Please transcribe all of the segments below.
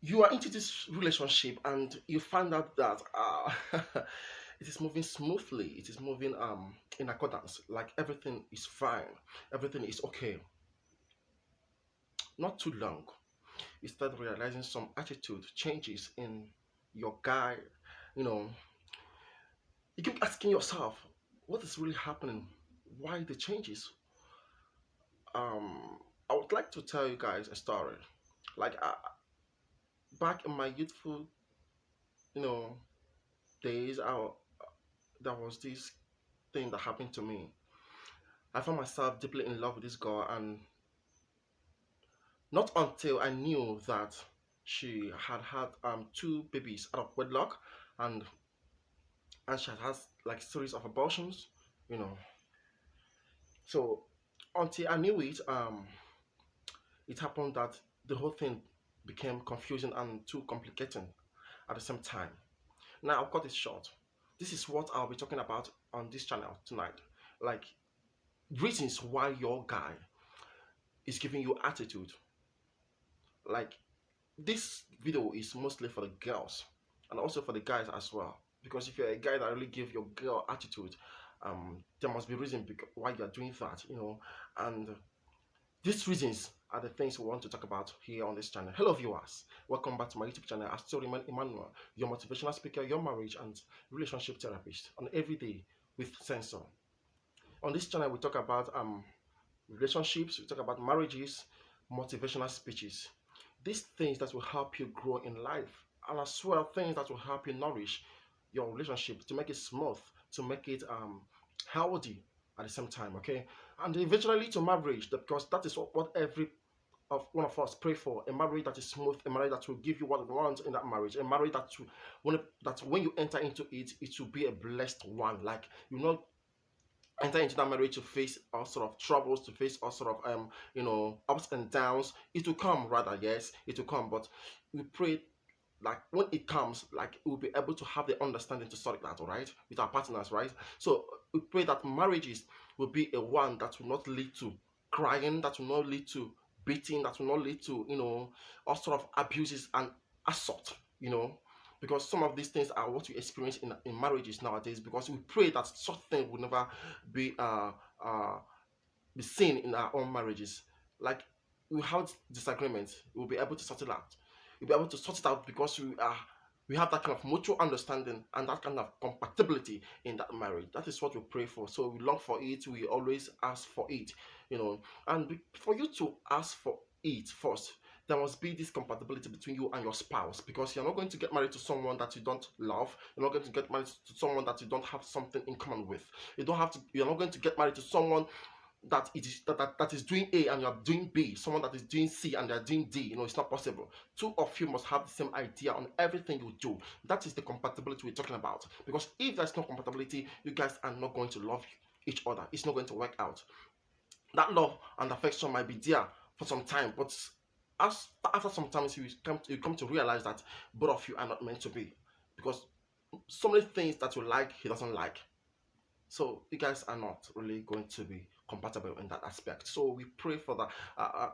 you are into this relationship and you find out that it is moving smoothly, it is moving in accordance, like everything is fine, everything is okay. Not too long, you start realizing some attitude changes in your guy. You know, you keep asking yourself, what is really happening? Why the changes? I would like to tell you guys a story. Like back in my youthful, you know, days, there was this thing that happened to me. I found myself deeply in love with this girl, and not until I knew that she had had two babies out of wedlock, and she had had like series of abortions, you know. So until I knew it, it happened that the whole thing became confusing and too complicating at the same time. Now I'll cut it short. This is what I'll be talking about on this channel tonight. Like reasons why your guy is giving you attitude. Like this video is mostly for the girls and also for the guys as well. Because if you're a guy that really give your girl attitude, there must be reason why you're doing that, you know. And these reasons are the things we want to talk about here on this channel. Hello viewers, welcome back to my YouTube channel. I still remain Emmanuel, your motivational speaker, your marriage and relationship therapist on Everyday with Sensor. On this channel we talk about relationships, we talk about marriages, motivational speeches. These things that will help you grow in life, and as well things that will help you nourish your relationship to make it smooth, to make it healthy at the same time, okay? And eventually to marriage, because that is what every of one of us pray for, a marriage that is smooth, a marriage that will give you what you want in that marriage, a marriage that when you enter into it, it will be a blessed one. Like you know, enter into that marriage to face all sort of troubles, to face all sort of ups and downs. It will come, rather, yes, it will come. But we pray like when it comes, like we'll be able to have the understanding to sort it out, all right, with our partners, right? So we pray that marriages will be a one that will not lead to crying, that will not lead to beating, that will not lead to all sort of abuses and assault, you know, because some of these things are what we experience in marriages nowadays. Because we pray that such thing will never be uh be seen in our own marriages. Like we have disagreements, we'll be able to sort it out. We'll be able to sort it out because we have that kind of mutual understanding and that kind of compatibility in that marriage. That is what we pray for. So we long for it. We always ask for it, you know. And for you to ask for it first, there must be this compatibility between you and your spouse, because you're not going to get married to someone that you don't love. You're not going to get married to someone that you don't have something in common with. You're not going to get married to someone that is doing A and you are doing B, someone that is doing C and they are doing D. You know, it's not possible. Two of you must have the same idea on everything you do. That is the compatibility we're talking about. Because if there's no compatibility, you guys are not going to love each other. It's not going to work out. That love and affection might be there for some time, but after some time you come to realize that both of you are not meant to be, because so many things that you like he doesn't like. So you guys are not really going to be compatible in that aspect. So we pray for that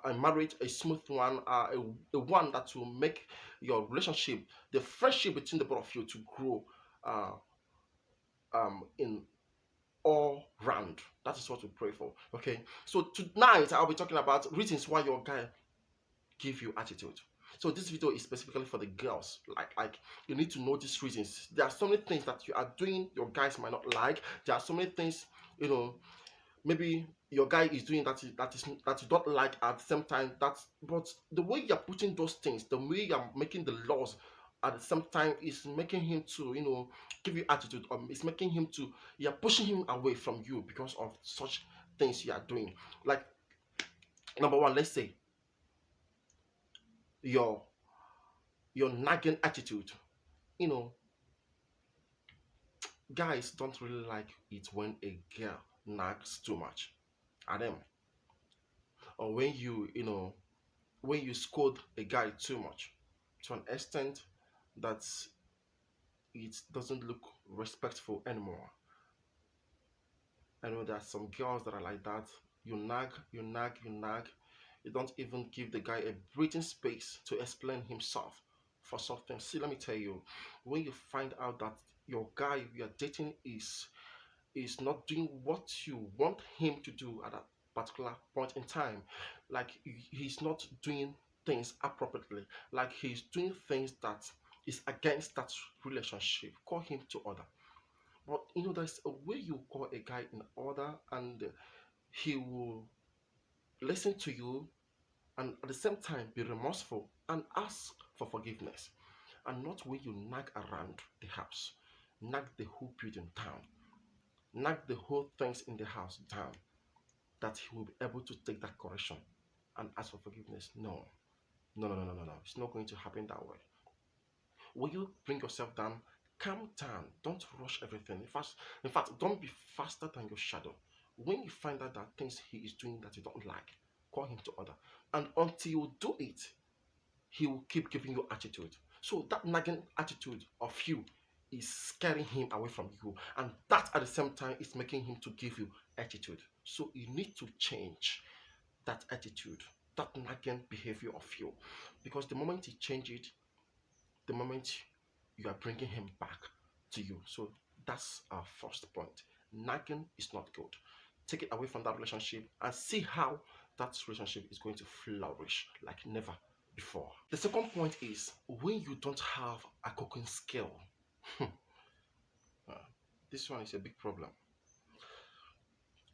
a marriage, a smooth one, a one that will make your relationship, the friendship between the both of you, to grow uh, in all round. That is what we pray for. Okay. So tonight I'll be talking about reasons why your guy give you attitude. So this video is specifically for the girls. Like you need to know these reasons. There are so many things that you are doing your guys might not like. There are so many things, you know, maybe your guy is doing that you don't like at the same time. But the way you're putting those things, the way you're making the laws at the same time is making him to, give you attitude, or it's making him to, you're pushing him away from you because of such things you are doing. Like number one, let's say your nagging attitude. You know, guys don't really like it when a girl nags too much at them, or when when you scold a guy too much to an extent that it doesn't look respectful anymore. I know there are some girls that are like that. You nag, you nag, you nag. You don't even give the guy a breathing space to explain himself. for something. See, let me tell you, when you find out that your guy you're dating is not doing what you want him to do at that particular point in time, like he's not doing things appropriately, like he's doing things that is against that relationship, call him to order. But there's a way you call a guy in order, and he will listen to you, and at the same time be remorseful and ask for forgiveness, and not when you nag around the house, nag the whole building down, nag the whole things in the house down, that he will be able to take that correction and ask for forgiveness. No, no, no, no, no, no, no. It's not going to happen that way. When you bring yourself down, calm down. Don't rush everything. In fact, don't be faster than your shadow. When you find out that things he is doing that you don't like, call him to order. And until you do it, he will keep giving you attitude. So that nagging attitude of you is scaring him away from you, and that at the same time is making him to give you attitude. So you need to change that attitude, that nagging behavior of you, because the moment you change it, the moment you are bringing him back to you. So that's our first point. Nagging is not good. Take it away from that relationship and see how that relationship is going to flourish like never before. The second point is when you don't have a cooking skill. Uh, this one is a big problem.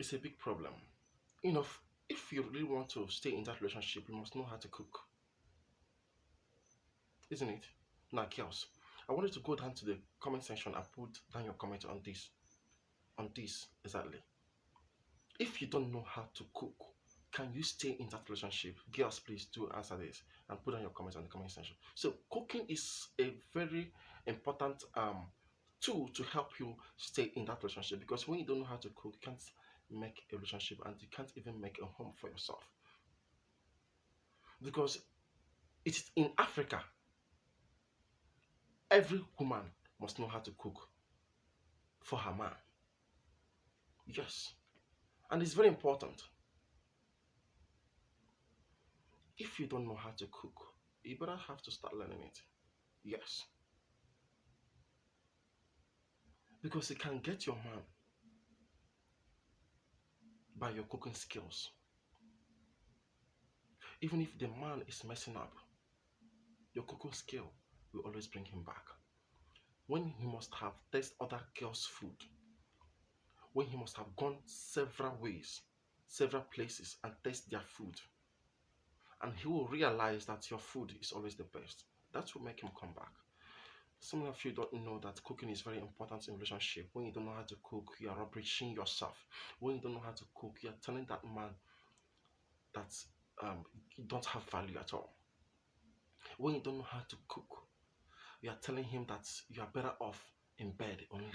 It's a big problem. You know, if you really want to stay in that relationship, you must know how to cook, isn't it? Now, girls, I want you to go down to the comment section and put down your comment on this. On this, exactly. If you don't know how to cook, can you stay in that relationship? Girls, please do answer this and put down your comments on the comment section. So, cooking is a very important tool to help you stay in that relationship, because when you don't know how to cook, you can't make a relationship and you can't even make a home for yourself. Because it's in Africa, every woman must know how to cook for her man. Yes. And it's very important. If you don't know how to cook, you better have to start learning it. Yes. Because you can get your man by your cooking skills. Even if the man is messing up, your cooking skill will always bring him back. When he must have tasted other girls' food, when he must have gone several ways, several places and taste their food, and he will realize that your food is always the best. That will make him come back. Some of you don't know that cooking is very important in relationship. When you don't know how to cook, you are rubbishing yourself. When you don't know how to cook, you are telling that man that you don't have value at all. When you don't know how to cook, you are telling him that you are better off in bed only.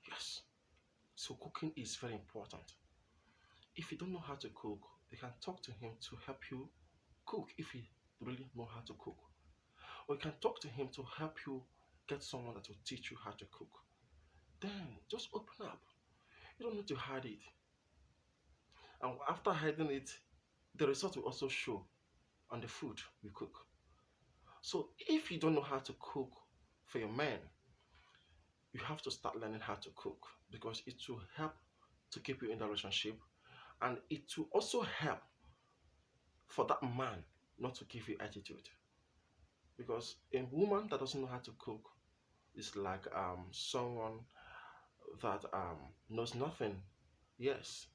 Yes. So cooking is very important. If you don't know how to cook, you can talk to him to help you cook if you really know how to cook. Or you can talk to him to help you get someone that will teach you how to cook. Then just open up. You don't need to hide it. And after hiding it, the result will also show on the food you cook. So if you don't know how to cook for your man, you have to start learning how to cook, because it will help to keep you in the relationship, and it will also help for that man not to give you attitude. Because a woman that doesn't know how to cook is like someone that knows nothing. Yes,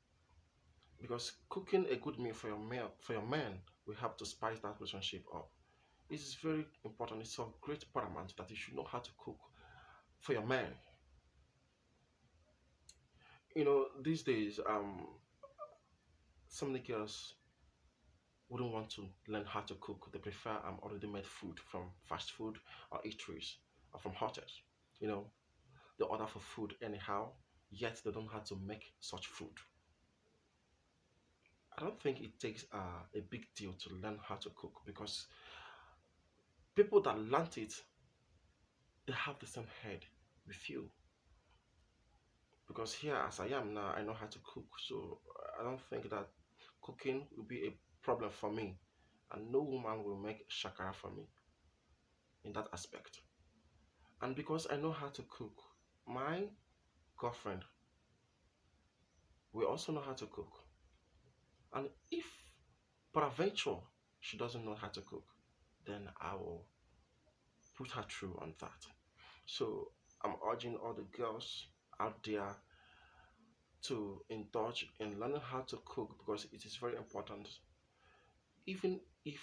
because cooking a good meal for your man will help to spice that relationship up. It's very important. It's of great paramount that you should know how to cook for your man. These days, some of the girls wouldn't want to learn how to cook. They prefer already made food from fast food or eateries or from hotels. You know, they order for food anyhow, yet they don't know how to make such food. I don't think it takes a big deal to learn how to cook, because people that learned it, they have the same head with you. Because here, as I am now, I know how to cook, so I don't think that cooking will be a problem for me, and no woman will make shakara for me. in that aspect. And because I know how to cook, my girlfriend will also know how to cook. And if peradventure she doesn't know how to cook, then I will put her through on that. So I'm urging all the girls out there to indulge in learning how to cook because it is very important. Even if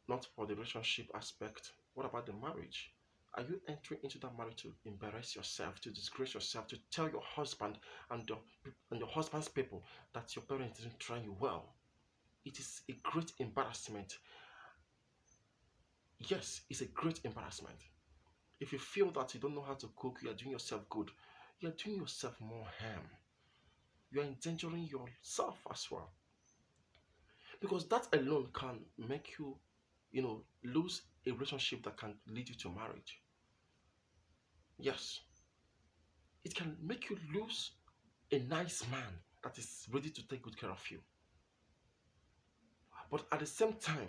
not for the relationship aspect, what about the marriage? Are you entering into that marriage to embarrass yourself, to disgrace yourself, to tell your husband and your husband's people that your parents didn't train you well? It is a great embarrassment. Yes, it's a great embarrassment. If you feel that you don't know how to cook, you are doing yourself good. You are doing yourself more harm. You are endangering yourself as well. Because that alone can make you, lose a relationship that can lead you to marriage. Yes, it can make you lose a nice man that is ready to take good care of you. But at the same time,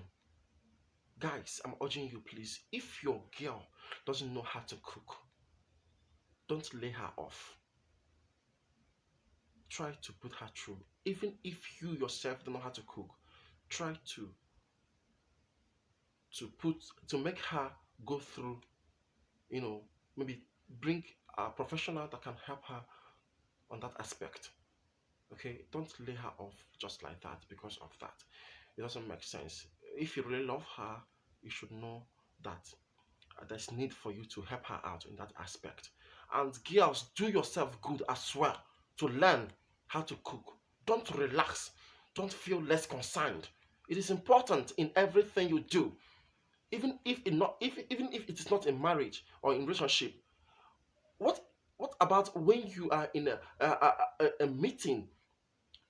guys, I'm urging you, please, if your girl doesn't know how to cook, don't lay her off. Try to put her through. Even if you yourself don't know how to cook, try to to make her go through, you know, maybe bring a professional that can help her on that aspect. Okay, don't lay her off just like that because of that. It doesn't make sense. If you really love her, you should know that there's need for you to help her out in that aspect. And girls, do yourself good as well to learn how to cook. Don't relax. Don't feel less concerned. It is important in everything you do, even if it not if even if it is not in marriage or in relationship. What what about when you are in a meeting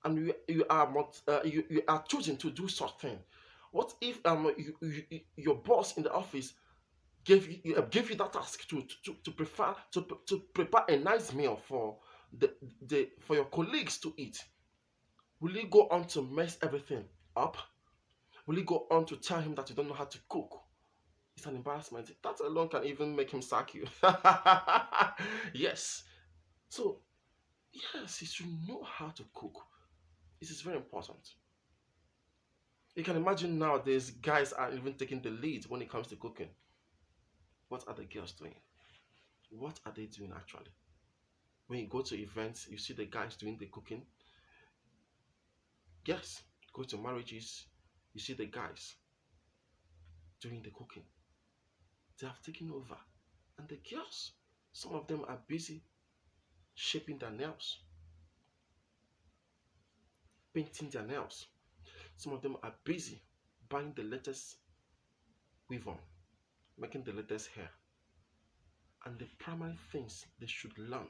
and you are you are choosing to do something? What if your boss in the office gave you that task to prepare a nice meal for the for your colleagues to eat? Will you go on to mess everything up? Will you go on to tell him that you don't know how to cook? It's an embarrassment. That alone can even make him sack you. Yes. So yes, you should know how to cook. It is very important. You can imagine nowadays guys are even taking the lead when it comes to cooking. What are the girls doing? What are they doing actually? When you go to events, you see the guys doing the cooking. Yes, go to marriages, you see the guys doing the cooking. They have taken over. And the girls, some of them are busy shaping their nails, painting their nails. Some of them are busy buying the latest weave on, making the latest hair. And the primary things they should learn,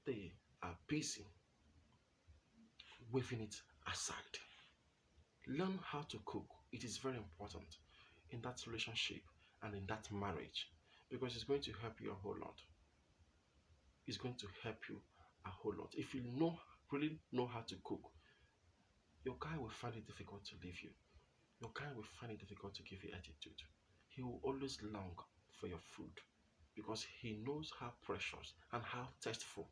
they are busy waving it aside. Learn how to cook. It is very important in that relationship and in that marriage because it's going to help you a whole lot. It's going to help you a whole lot. If you really know how to cook, your guy will find it difficult to leave you. Your guy will find it difficult to give you attitude. He will always long for your food because he knows how precious and how tasteful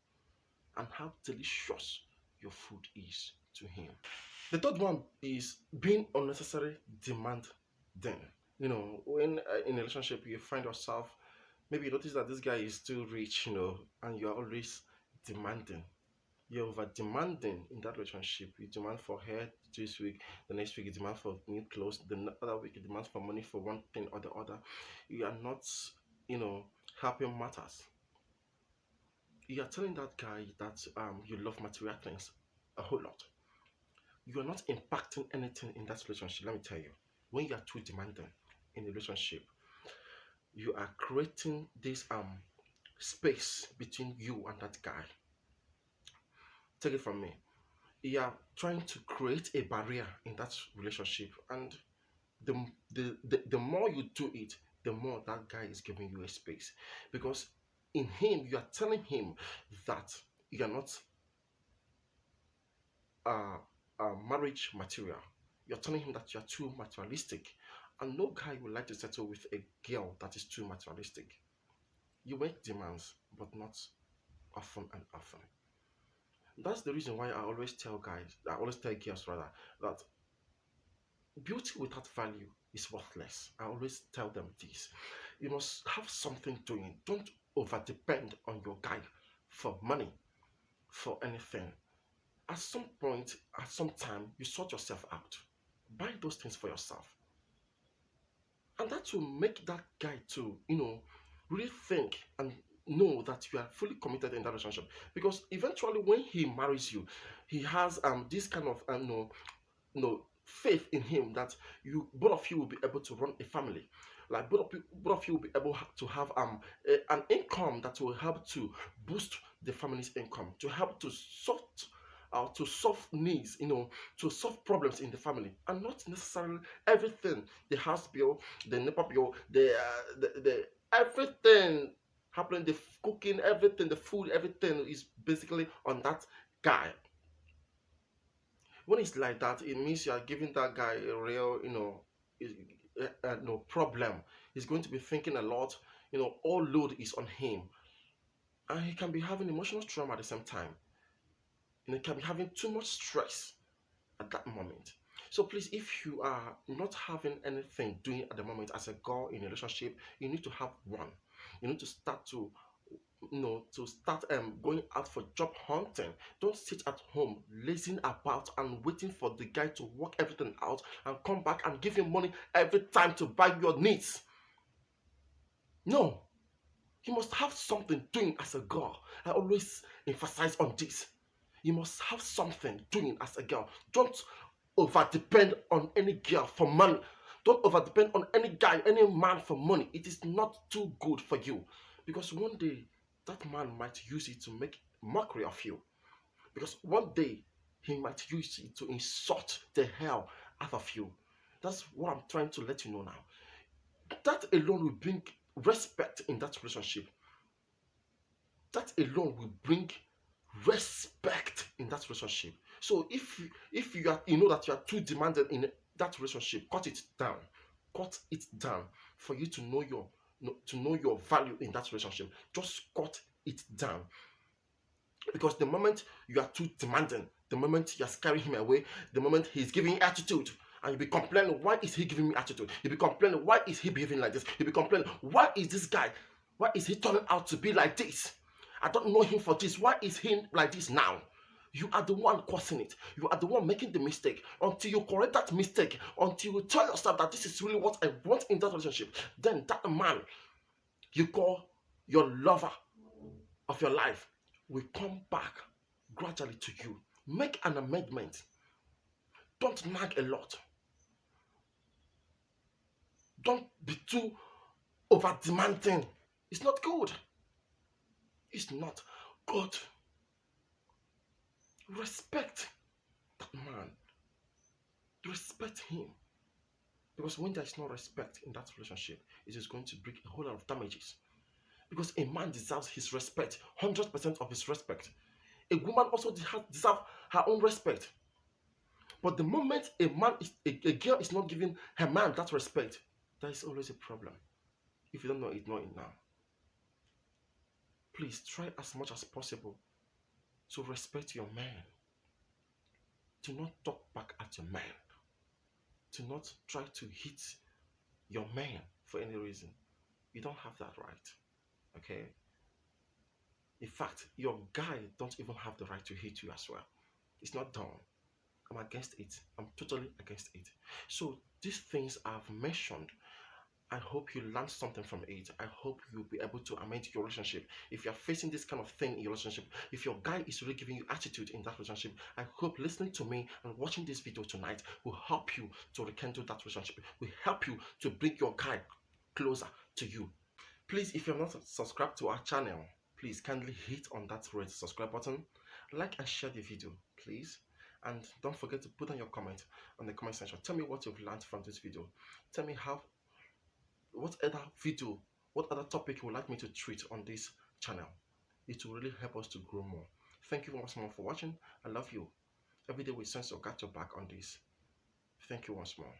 and how delicious your food is to him. The third one is being unnecessary demand then. When in a relationship you find yourself, maybe you notice that this guy is too rich, and you're always demanding. You're over demanding in that relationship. You demand for hair this week, the next week you demand for new clothes, the other week you demand for money for one thing or the other. You are not, helping matters. You are telling that guy that you love material things a whole lot. You are not impacting anything in that relationship. Let me tell you, when you are too demanding in a relationship, you are creating this space between you and that guy. Take it from me. You are trying to create a barrier in that relationship, and the more you do it, the more that guy is giving you a space because in him you are telling him that you are not uh, marriage material. You're telling him that you're too materialistic And no guy would like to settle with a girl that is too materialistic. You make demands, but not often and often. That's the reason why I always tell girls rather, that beauty without value is worthless. I always tell them this. You must have something doing. Don't over depend on your guy for money, for anything. At some point, at some time, you sort yourself out. Buy those things for yourself. And that will make that guy to, really think and know that you are fully committed in that relationship. Because eventually, when he marries you, he has this kind of faith in him that you both of you will be able to run a family. Like both of you will be able to have an income that will help to boost the family's income, to help to solve needs, to solve problems in the family, and not necessarily everything, the house bill, the NEPA bill, the everything happening, the cooking, everything, the food, everything is basically on that guy. When it's like that, it means you are giving that guy a real, no problem. He's going to be thinking a lot. All load is on him, and he can be having emotional trauma at the same time. And he can be having too much stress at that moment. So please, if you are not having anything doing at the moment as a girl in a relationship, you need to have one. You need to start going out for job hunting. Don't sit at home lazing about and waiting for the guy to work everything out and come back and give you money every time to buy your needs. No, you must have something doing as a girl. I always emphasize on this. You must have something doing as a girl. Don't over depend on any girl for money. Don't over depend on any guy, any man for money. It is not too good for you, because one day that man might use it to make mockery of you. Because one day he might use it to insult the hell out of you. That's what I'm trying to let you know now. That alone will bring respect in that relationship. That alone will bring respect in that relationship. So if you are, you know that you are too demanding in that relationship, cut it down. Cut it down for you to know your value in that relationship. Just cut it down. Because the moment you are too demanding, the moment you are scaring him away, the moment he's giving you attitude, and you be complaining, why is he giving me attitude? You be complaining, why is he behaving like this? You be complaining, why is this guy, why is he turning out to be like this? I don't know him for this. Why is he like this now? You are the one causing it. You are the one making the mistake. Until you correct that mistake, until you tell yourself that this is really what I want in that relationship, then that man you call your lover of your life will come back gradually to you. Make an amendment. Don't nag a lot. Don't be too over demanding. It's not good. It's not good. Respect that man. Respect him. Because when there is no respect in that relationship, it is going to bring a whole lot of damages. Because a man deserves his respect, 100% of his respect. A woman also deserves her own respect. But the moment a girl is not giving her man that respect, there is always a problem. If you don't know it, know it now. Please try as much as possible to respect your man. Do not talk back at your man. Do not try to hit your man for any reason. You don't have that right. Okay? In fact, your guy don't even have the right to hit you as well. It's not done. I'm against it. I'm totally against it. So these things I've mentioned, I hope you learn something from it. I hope you'll be able to amend your relationship. If you're facing this kind of thing in your relationship, if your guy is really giving you attitude in that relationship, I hope listening to me and watching this video tonight will help you to rekindle that relationship, will help you to bring your guy closer to you. Please, if you're not subscribed to our channel, please kindly hit on that red subscribe button, like and share the video, please. And don't forget to put on your comment on the comment section. Tell me what you've learned from this video. Tell me what other topic you would like me to treat on this channel. It will really help us to grow more. Thank you once more for watching. I love you. Every day we sense or got your back on this. Thank you once more.